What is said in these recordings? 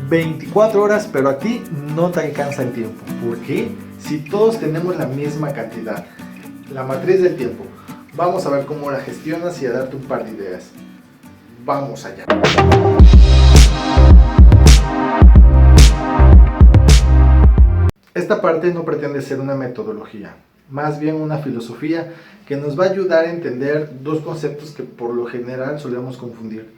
24 horas, pero a ti no te alcanza el tiempo. ¿Por qué? Si todos tenemos la misma cantidad. La matriz del tiempo. Vamos a ver cómo la gestionas y a darte un par de ideas. Vamos allá. Esta parte no pretende ser una metodología, más bien una filosofía que nos va a ayudar a entender dos conceptos que por lo general solemos confundir: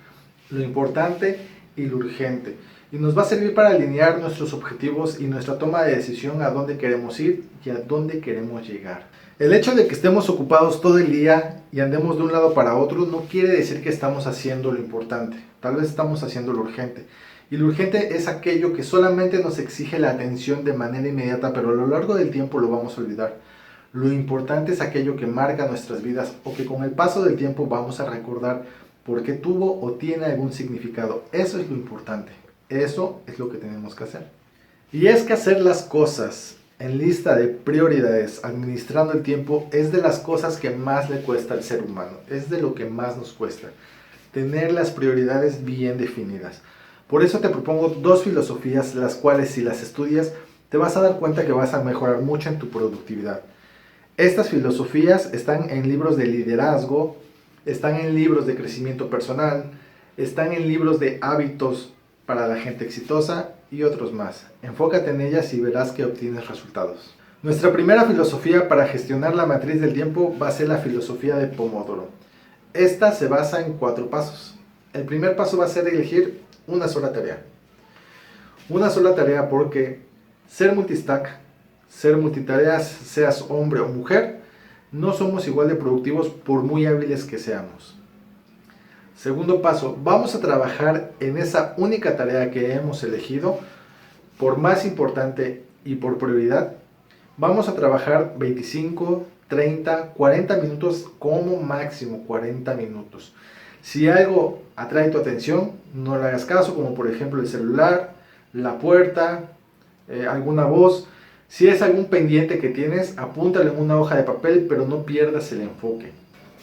lo importante y lo urgente. Y nos va a servir para alinear nuestros objetivos y nuestra toma de decisión a dónde queremos ir y a dónde queremos llegar. El hecho de que estemos ocupados todo el día y andemos de un lado para otro no quiere decir que estamos haciendo lo importante. Tal vez estamos haciendo lo urgente. Y lo urgente es aquello que solamente nos exige la atención de manera inmediata, pero a lo largo del tiempo lo vamos a olvidar. Lo importante es aquello que marca nuestras vidas o que con el paso del tiempo vamos a recordar porque tuvo o tiene algún significado. Eso es lo importante. Eso es lo que tenemos que hacer. Y es que hacer las cosas en lista de prioridades, administrando el tiempo, es de las cosas que más le cuesta al ser humano. Es de lo que más nos cuesta. Tener las prioridades bien definidas. Por eso te propongo dos filosofías, las cuales si las estudias, te vas a dar cuenta que vas a mejorar mucho en tu productividad. Estas filosofías están en libros de liderazgo, están en libros de crecimiento personal, están en libros de hábitos para la gente exitosa y otros más. Enfócate en ellas y verás que obtienes resultados. Nuestra primera filosofía para gestionar la matriz del tiempo va a ser la filosofía de Pomodoro. Esta se basa en 4 pasos. El primer paso va a ser elegir una sola tarea. Una sola tarea porque ser multistack, ser multitareas, seas hombre o mujer, no somos igual de productivos por muy hábiles que seamos. Segundo paso, vamos a trabajar en esa única tarea que hemos elegido, por más importante y por prioridad. Vamos a trabajar 25, 30, 40 minutos como máximo 40 minutos. Si algo atrae tu atención, no le hagas caso, como por ejemplo el celular, la puerta, alguna voz. Si es algún pendiente que tienes, apúntalo en una hoja de papel, pero no pierdas el enfoque.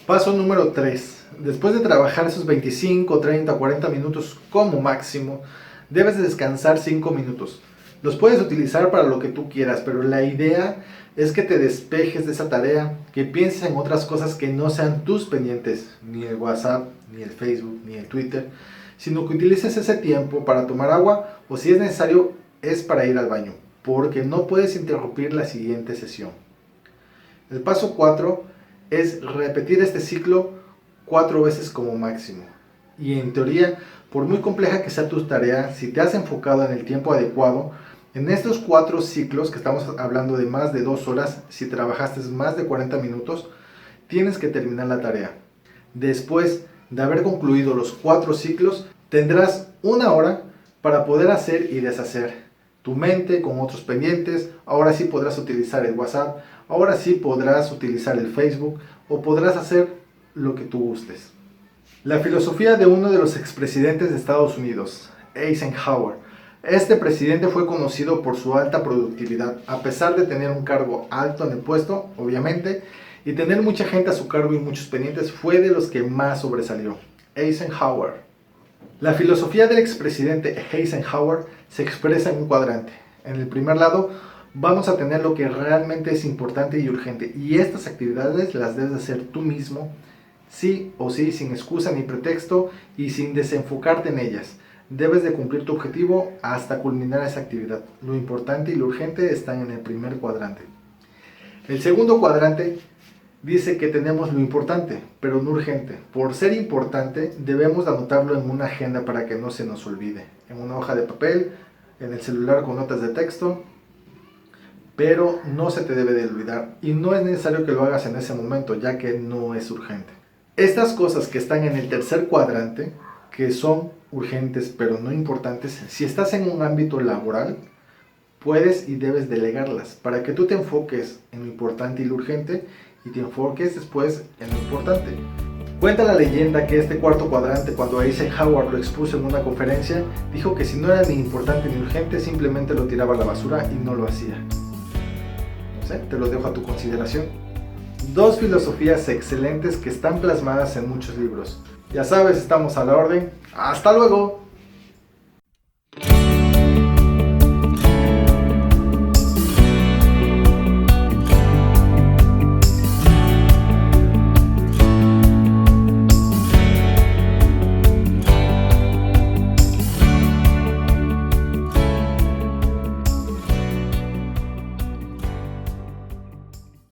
Paso número 3. Después de trabajar esos 25, 30, 40 minutos como máximo, debes de descansar 5 minutos. Los puedes utilizar para lo que tú quieras, pero la idea es que te despejes de esa tarea, que pienses en otras cosas que no sean tus pendientes, ni el WhatsApp, ni el Facebook, ni el Twitter, sino que utilices ese tiempo para tomar agua o si es necesario es para ir al baño, porque no puedes interrumpir la siguiente sesión. El paso 4 es repetir este ciclo 4 veces como máximo. Y en teoría, por muy compleja que sea tu tarea, si te has enfocado en el tiempo adecuado, en estos 4 ciclos, que estamos hablando de más de 2 horas, si trabajaste más de 40 minutos, tienes que terminar la tarea. Después de haber concluido los 4 ciclos, tendrás 1 hora para poder hacer y deshacer tu mente con otros pendientes. Ahora sí podrás utilizar el WhatsApp, ahora sí podrás utilizar el Facebook o podrás hacer lo que tú gustes. La filosofía de uno de los expresidentes de Estados Unidos, Eisenhower. Este presidente fue conocido por su alta productividad, a pesar de tener un cargo alto en el puesto, obviamente, y tener mucha gente a su cargo y muchos pendientes, fue de los que más sobresalió. Eisenhower. La filosofía del expresidente Eisenhower se expresa en un cuadrante. En el primer lado vamos a tener lo que realmente es importante y urgente, y estas actividades las debes hacer tú mismo, sí o sí, sin excusa ni pretexto y sin desenfocarte en ellas. Debes de cumplir tu objetivo hasta culminar esa actividad. Lo importante y lo urgente están en el primer cuadrante. El segundo cuadrante dice que tenemos lo importante, pero no urgente. Por ser importante, debemos anotarlo en una agenda para que no se nos olvide. En una hoja de papel, en el celular con notas de texto, pero no se te debe de olvidar. Y no es necesario que lo hagas en ese momento, ya que no es urgente. Estas cosas que están en el tercer cuadrante, que son urgentes pero no importantes, si estás en un ámbito laboral, puedes y debes delegarlas para que tú te enfoques en lo importante y lo urgente y te enfoques después en lo importante. Cuenta la leyenda que este cuarto cuadrante, cuando Eisenhower lo expuso en una conferencia, dijo que si no era ni importante ni urgente, simplemente lo tiraba a la basura y no lo hacía. No sé, te lo dejo a tu consideración. Dos filosofías excelentes que están plasmadas en muchos libros. Ya sabes, estamos a la orden. ¡Hasta luego!